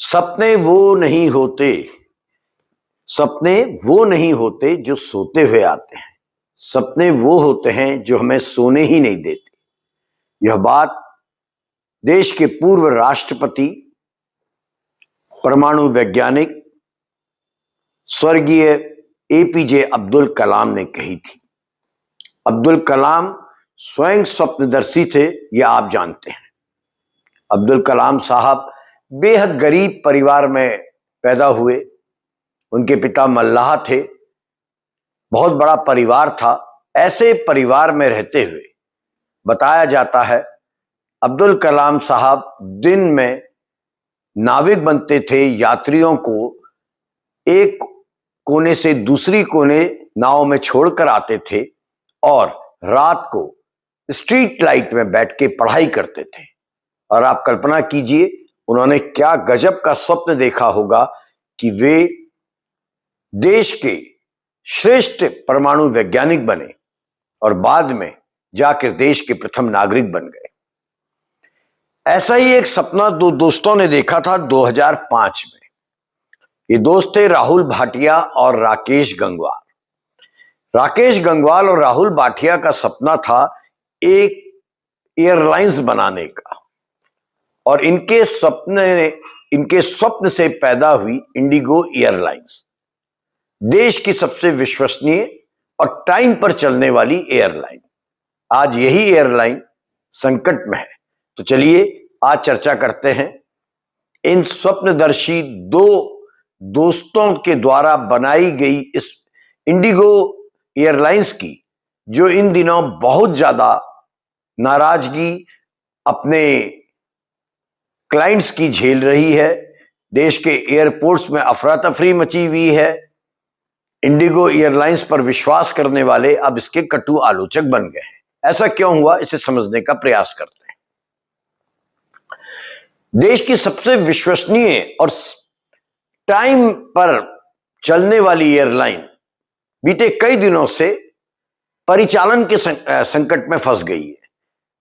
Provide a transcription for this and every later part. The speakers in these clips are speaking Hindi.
सपने वो नहीं होते, सपने वो नहीं होते जो सोते हुए आते हैं। सपने वो होते हैं जो हमें सोने ही नहीं देते। यह बात देश के पूर्व राष्ट्रपति, परमाणु वैज्ञानिक स्वर्गीय एपीजे अब्दुल कलाम ने कही थी। अब्दुल कलाम स्वयं स्वप्नदर्शी थे, यह आप जानते हैं। अब्दुल कलाम साहब बेहद गरीब परिवार में पैदा हुए। उनके पिता मल्लाह थे। बहुत बड़ा परिवार था। ऐसे परिवार में रहते हुए बताया जाता है अब्दुल कलाम साहब दिन में नाविक बनते थे। यात्रियों को एक कोने से दूसरी कोने नाव में छोड़कर आते थे और रात को स्ट्रीट लाइट में बैठ के पढ़ाई करते थे। और आप कल्पना कीजिए उन्होंने क्या गजब का स्वप्न देखा होगा कि वे देश के श्रेष्ठ परमाणु वैज्ञानिक बने और बाद में जाकर देश के प्रथम नागरिक बन गए। ऐसा ही एक सपना दो दोस्तों ने देखा था 2005 में। ये दोस्त थे राहुल भाटिया और राकेश गंगवार। राकेश गंगवार और राहुल भाटिया का सपना था एक एयरलाइंस बनाने का, और इनके स्वप्न से पैदा हुई इंडिगो एयरलाइंस, देश की सबसे विश्वसनीय और टाइम पर चलने वाली एयरलाइन। आज यही एयरलाइन संकट में है। तो चलिए आज चर्चा करते हैं इन स्वप्नदर्शी दो दोस्तों के द्वारा बनाई गई इस इंडिगो एयरलाइंस की, जो इन दिनों बहुत ज्यादा नाराजगी अपने क्लाइंट्स की झेल रही है। देश के एयरपोर्ट्स में अफरा तफरी मची हुई है। इंडिगो एयरलाइंस पर विश्वास करने वाले अब इसके कटु आलोचक बन गए हैं। ऐसा क्यों हुआ, इसे समझने का प्रयास करते हैं। देश की सबसे विश्वसनीय और टाइम पर चलने वाली एयरलाइन बीते कई दिनों से परिचालन के संकट में फंस गई है।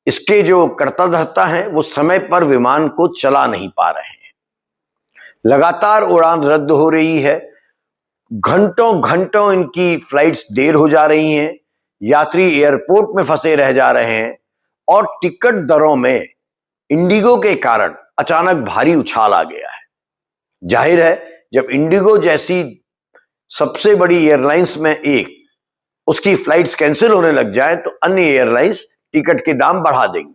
इसके जो कर्ता धर्ता हैं वो समय पर विमान को चला नहीं पा रहे हैं। लगातार उड़ान रद्द हो रही है। घंटों घंटों इनकी फ्लाइट्स देर हो जा रही हैं। यात्री एयरपोर्ट में फंसे रह जा रहे हैं और टिकट दरों में इंडिगो के कारण अचानक भारी उछाल आ गया है। जाहिर है जब इंडिगो जैसी सबसे बड़ी एयरलाइंस में एक उसकी फ्लाइट्स कैंसिल होने लग जाए तो अन्य एयरलाइंस टिकट के दाम बढ़ा देंगी।